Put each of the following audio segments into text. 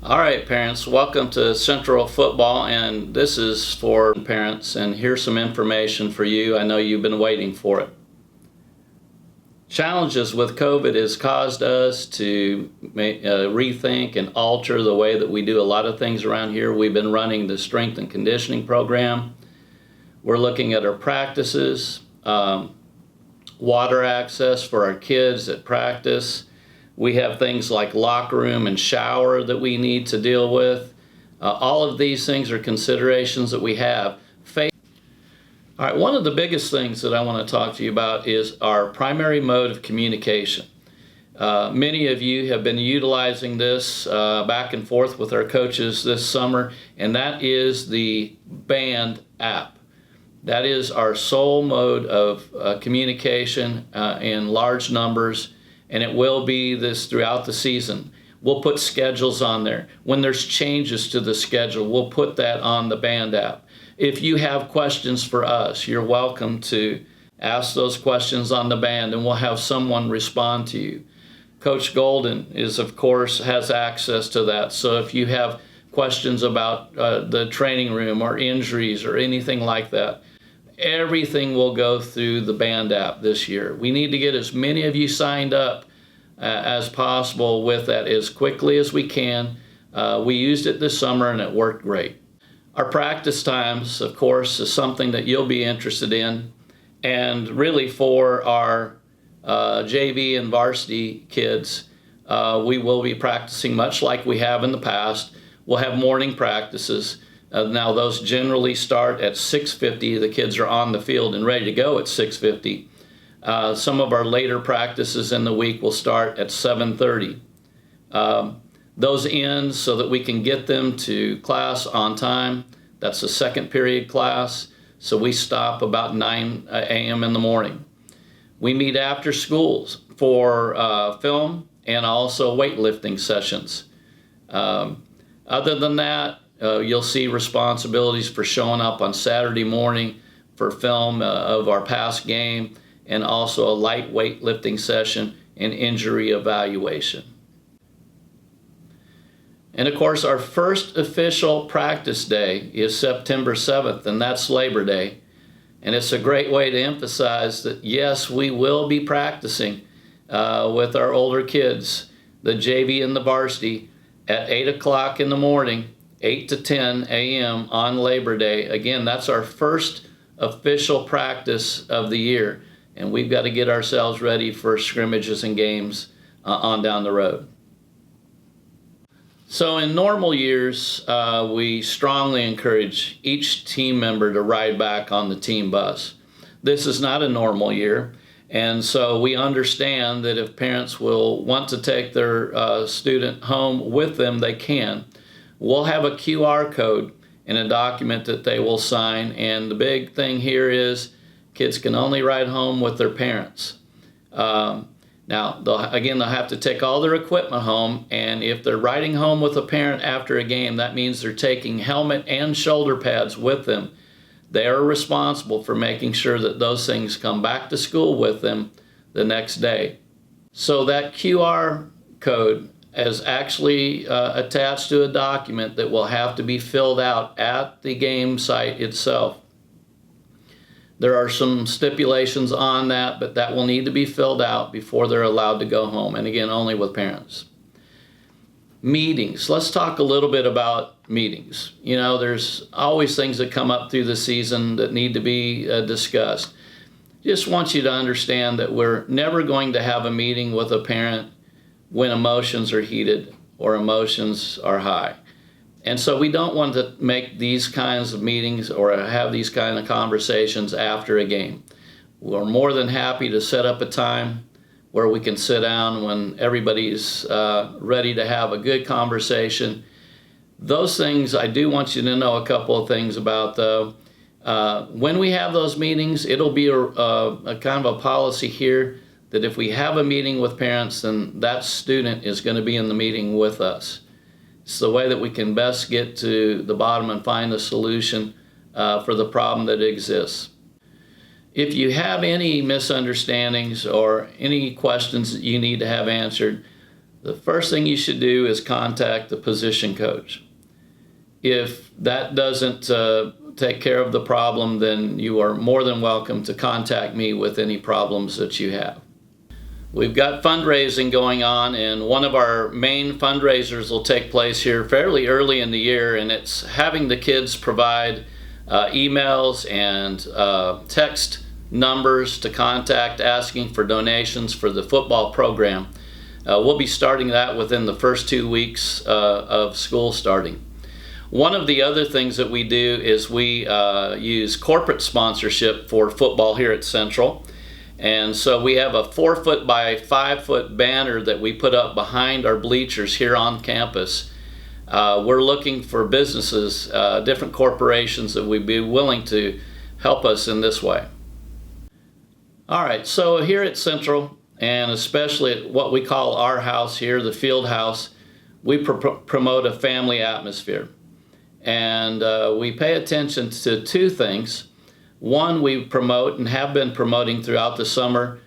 All right, parents, welcome to Central Football, and this is for parents, and here's some information for you. I know you've been waiting for it. Challenges with COVID has caused us to rethink and alter the way that we do a lot of things around here. We've been running the strength and conditioning program. We're looking at our practices, water access for our kids at practice. We have things like locker room and shower that we need to deal with. All of these things are considerations that we have. All right, one of the biggest things that I want to talk to you about is our primary mode of communication. Many of you have been utilizing this back and forth with our coaches this summer, and that is the Band app. That is our sole mode of communication in large numbers, and it will be this throughout the season. We'll put schedules on there. When there's changes to the schedule, we'll put that on the Band app. If you have questions for us, you're welcome to ask those questions on the Band, and we'll have someone respond to you. Coach Golden of course, has access to that. So if you have questions about the training room or injuries or anything like that, everything will go through the Band app this year. We need to get as many of you signed up as possible with that as quickly as we can. We used it this summer and it worked great. Our practice times, of course, is something that you'll be interested in. And really for our JV and varsity kids, we will be practicing much like we have in the past. We'll have morning practices. Now those generally start at 6:50. The kids are on the field and ready to go at 6:50. Some of our later practices in the week will start at 7:30. Those end so that we can get them to class on time. That's a second period class, so we stop about 9 a.m. in the morning. We meet after schools for film and also weightlifting sessions. Other than that, you'll see responsibilities for showing up on Saturday morning for film of our past game, and also a light weightlifting session and injury evaluation. And of course, our first official practice day is September 7th, and that's Labor Day. And it's a great way to emphasize that, yes, we will be practicing with our older kids, the JV and the varsity, at 8 o'clock in the morning, 8 to 10 a.m. on Labor Day. Again, that's our first official practice of the year, and we've got to get ourselves ready for scrimmages and games on down the road. So in normal years, we strongly encourage each team member to ride back on the team bus. This is not a normal year, and so we understand that if parents will want to take their student home with them, they can. We'll have a QR code in a document that they will sign, and the big thing here is kids can only ride home with their parents. Now, they'll have to take all their equipment home, and if they're riding home with a parent after a game, that means they're taking helmet and shoulder pads with them. They are responsible for making sure that those things come back to school with them the next day. So that QR code is actually attached to a document that will have to be filled out at the game site itself. There are some stipulations on that, but that will need to be filled out before they're allowed to go home, and again, only with parents. Meetings. Let's talk a little bit about meetings. You know, there's always things that come up through the season that need to be discussed. Just want you to understand that we're never going to have a meeting with a parent when emotions are heated or emotions are high. And so we don't want to make these kinds of meetings or have these kind of conversations after a game. We're more than happy to set up a time where we can sit down when everybody's ready to have a good conversation. Those things, I do want you to know a couple of things about, though. When we have those meetings, it'll be a kind of a policy here that if we have a meeting with parents, then that student is going to be in the meeting with us. It's the way that we can best get to the bottom and find a solution for the problem that exists. If you have any misunderstandings or any questions that you need to have answered, The first thing you should do is contact the position coach. If that doesn't take care of the problem, then you are more than welcome to contact me with any problems that you have. We've got fundraising going on, and one of our main fundraisers will take place here fairly early in the year, and it's having the kids provide emails and text numbers to contact asking for donations for the football program. We'll be starting that within the first 2 weeks of school starting. One of the other things that we do is we use corporate sponsorship for football here at Central. And so we have a 4-foot by 5-foot banner that we put up behind our bleachers here on campus. We're looking for businesses, different corporations that would be willing to help us in this way. All right, so here at Central, and especially at what we call our house here, the field house, we promote a family atmosphere. And we pay attention to 2 things. One, we promote and have been promoting throughout the summer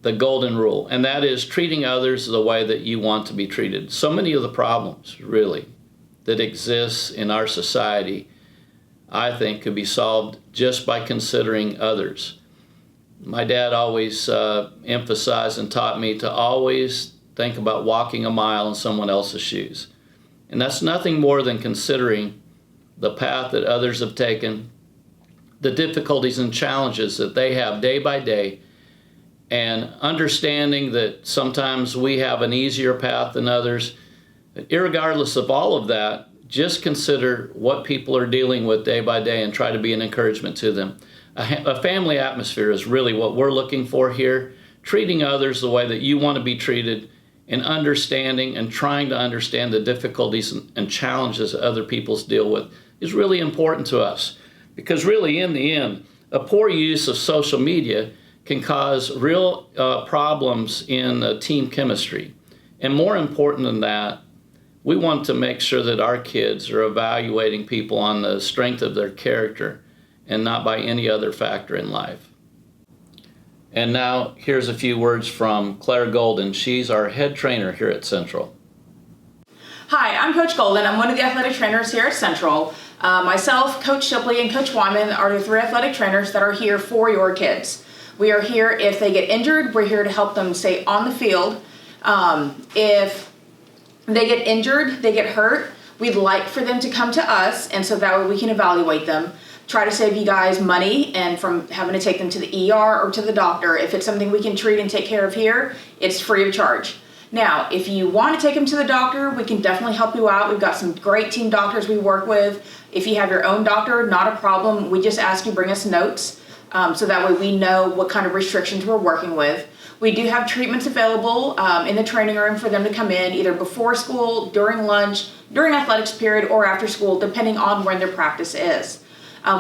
the golden rule, and that is treating others the way that you want to be treated. So many of the problems, really, that exist in our society, I think, could be solved just by considering others. My dad always emphasized and taught me to always think about walking a mile in someone else's shoes. And that's nothing more than considering the path that others have taken, the difficulties and challenges that they have day by day, and understanding that sometimes we have an easier path than others. Irregardless of all of that, just consider what people are dealing with day by day and try to be an encouragement to them. A family atmosphere is really what we're looking for here, treating others the way that you want to be treated, and understanding and trying to understand the difficulties and challenges that other people deal with is really important to us. Because really, in the end, a poor use of social media can cause real problems in team chemistry. And more important than that, we want to make sure that our kids are evaluating people on the strength of their character and not by any other factor in life. And now, here's a few words from Claire Golden. She's our head trainer here at Central. Hi, I'm Coach Golden. I'm one of the athletic trainers here at Central. Myself, Coach Shipley, and Coach Wyman are the 3 athletic trainers that are here for your kids. We are here if they get injured. We're here to help them stay on the field. If they get injured, they get hurt, we'd like for them to come to us, and so that way we can evaluate them. Try to save you guys money and from having to take them to the ER or to the doctor. If it's something we can treat and take care of here, it's free of charge. Now, if you want to take them to the doctor, we can definitely help you out. We've got some great team doctors we work with. If you have your own doctor, not a problem. We just ask you bring us notes so that way we know what kind of restrictions we're working with. We do have treatments available in the training room for them to come in either before school, during lunch, during athletics period, or after school, depending on when their practice is.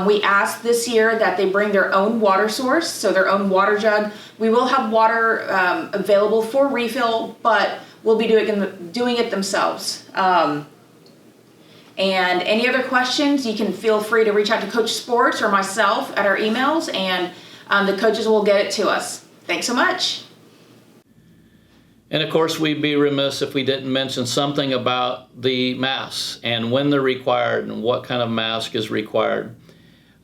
We asked this year that they bring their own water source, so their own water jug. We will have water available for refill, but we'll be doing it themselves. And any other questions, you can feel free to reach out to Coach Sports or myself at our emails, and the coaches will get it to us. Thanks so much. And of course, we'd be remiss if we didn't mention something about the masks and when they're required and what kind of mask is required.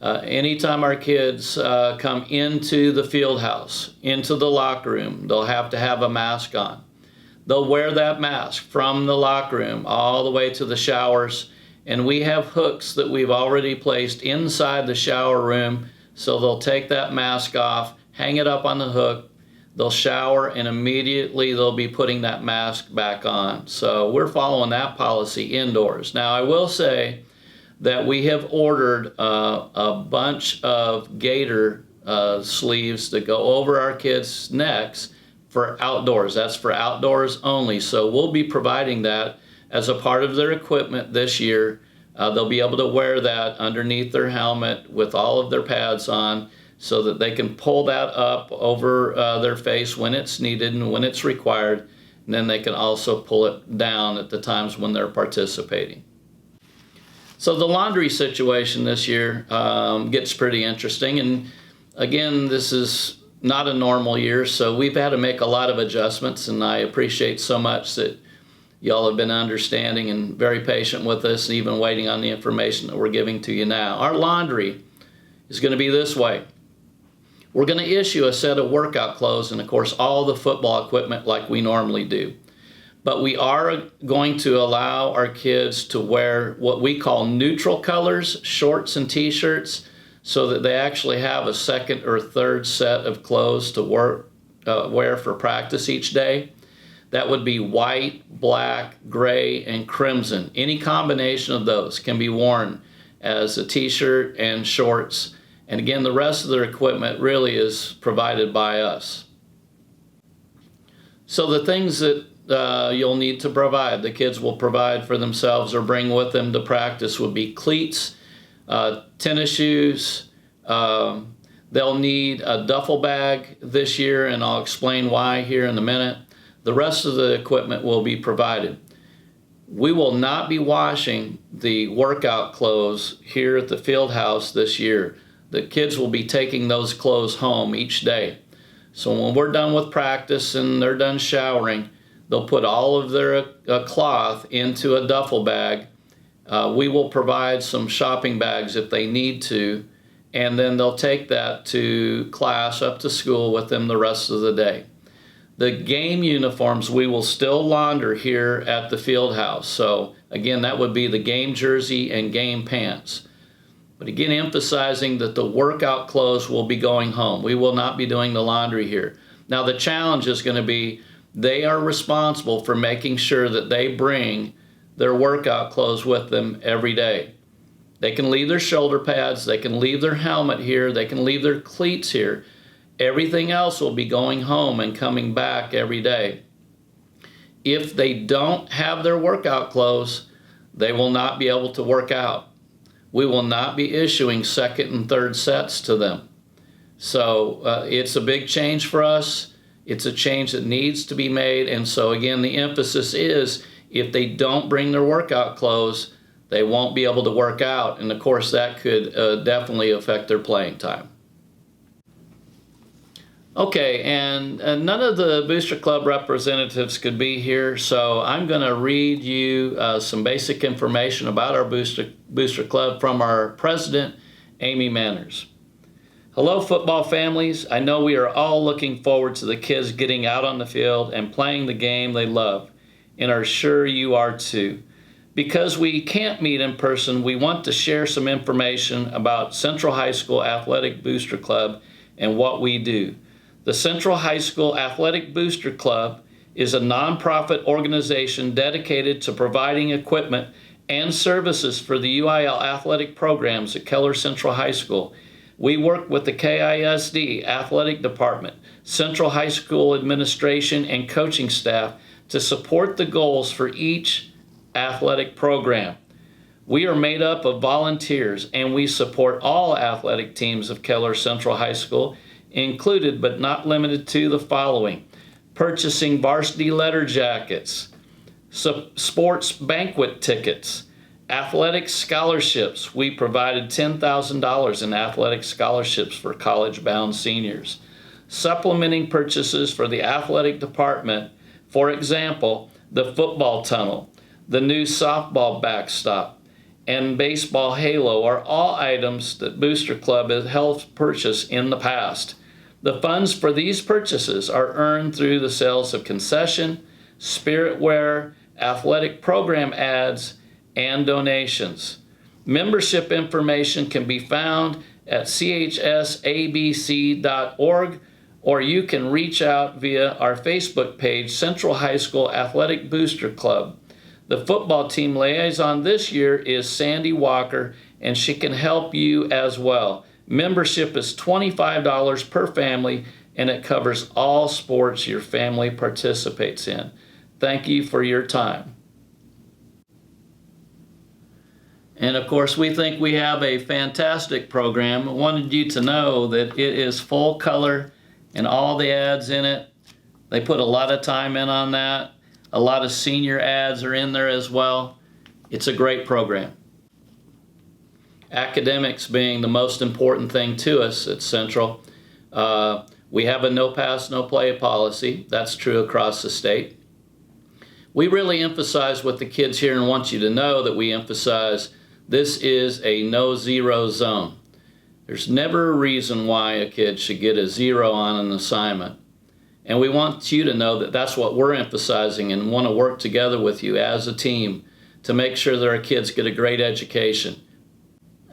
Anytime our kids come into the field house, into the locker room, they'll have to have a mask on. They'll wear that mask from the locker room all the way to the showers, and we have hooks that we've already placed inside the shower room, so they'll take that mask off, hang it up on the hook, they'll shower, and immediately they'll be putting that mask back on. So we're following that policy indoors. Now, I will say that we have ordered a bunch of gaiter sleeves that go over our kids' necks for outdoors. That's for outdoors only. So we'll be providing that as a part of their equipment this year. They'll be able to wear that underneath their helmet with all of their pads on so that they can pull that up over their face when it's needed and when it's required. And then they can also pull it down at the times when they're participating. So the laundry situation this year gets pretty interesting. And again, this is not a normal year, so we've had to make a lot of adjustments, and I appreciate so much that Y'all have been understanding and very patient with us, and even waiting on the information that we're giving to you now. Our laundry is going to be this way. We're going to issue a set of workout clothes and, of course, all the football equipment like we normally do. But we are going to allow our kids to wear what we call neutral colors, shorts and t-shirts, so that they actually have a second or third set of clothes to wear for practice each day. That would be white, black, gray, and crimson. Any combination of those can be worn as a t-shirt and shorts. And again, the rest of their equipment really is provided by us. So the things that you'll need to provide, the kids will provide for themselves or bring with them to practice, would be cleats, tennis shoes. They'll need a duffel bag this year, and I'll explain why here in a minute. The rest of the equipment will be provided. We will not be washing the workout clothes here at the field house this year. The kids will be taking those clothes home each day. So when we're done with practice and they're done showering, they'll put all of their cloth into a duffel bag. We will provide some shopping bags if they need to, and then they'll take that to class, up to school with them the rest of the day. The game uniforms we will still launder here at the field house. So again, that would be the game jersey and game pants. But again, emphasizing that the workout clothes will be going home. We will not be doing the laundry here. Now the challenge is going to be they are responsible for making sure that they bring their workout clothes with them every day. They can leave their shoulder pads, they can leave their helmet here, they can leave their cleats here. Everything else will be going home and coming back every day. If they don't have their workout clothes, they will not be able to work out. We will not be issuing second and third sets to them. So it's a big change for us. It's a change that needs to be made. And so again, the emphasis is if they don't bring their workout clothes, they won't be able to work out. And of course, that could definitely affect their playing time. Okay, and none of the Booster Club representatives could be here, so I'm going to read you some basic information about our Booster Club from our president, Amy Manners. Hello, football families. I know we are all looking forward to the kids getting out on the field and playing the game they love, and are sure you are too. Because we can't meet in person, we want to share some information about Central High School Athletic Booster Club and what we do. The Central High School Athletic Booster Club is a nonprofit organization dedicated to providing equipment and services for the UIL athletic programs at Keller Central High School. We work with the KISD Athletic Department, Central High School administration, and coaching staff to support the goals for each athletic program. We are made up of volunteers, and we support all athletic teams of Keller Central High School, included but not limited to the following: purchasing varsity letter jackets, sports banquet tickets, athletic scholarships. We provided $10,000 in athletic scholarships for college-bound seniors. Supplementing purchases for the athletic department, for example, the football tunnel, the new softball backstop, and baseball halo are all items that Booster Club has helped purchase in the past. The funds for these purchases are earned through the sales of concession, spirit wear, athletic program ads, and donations. Membership information can be found at chsabc.org, or you can reach out via our Facebook page, Central High School Athletic Booster Club. The football team liaison this year is Sandy Walker, and she can help you as well. Membership is $25 per family, and it covers all sports your family participates in. Thank you for your time. And of course, we think we have a fantastic program. I wanted you to know that it is full color and all the ads in it. They put a lot of time in on that. A lot of senior ads are in there as well. It's a great program. Academics being the most important thing to us at Central. We have a no pass, no play policy. That's true across the state. we really emphasize with the kids here and want you to know that we emphasize this is a no-zero zone. There's never a reason why a kid should get a 0 on an assignment. And we want you to know that that's what we're emphasizing and want to work together with you as a team to make sure that our kids get a great education.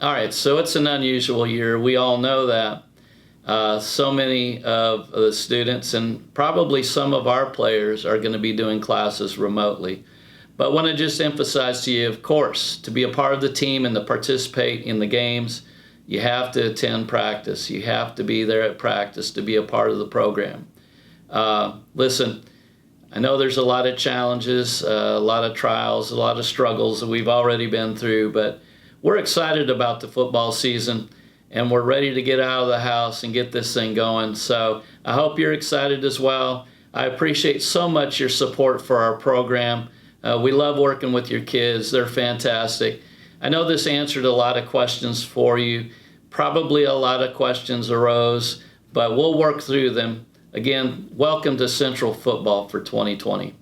All right, so it's an unusual year. We all know that. So many of the students and probably some of our players are going to be doing classes remotely. But I want to just emphasize to you, of course, to be a part of the team and to participate in the games, you have to attend practice. You have to be there at practice to be a part of the program. Listen, I know there's a lot of challenges, a lot of trials, a lot of struggles that we've already been through, but we're excited about the football season and we're ready to get out of the house and get this thing going. So I hope you're excited as well. I appreciate so much your support for our program. We love working with your kids. They're fantastic. I know this answered a lot of questions for you. Probably a lot of questions arose, but we'll work through them. Again, welcome to Central Football for 2020.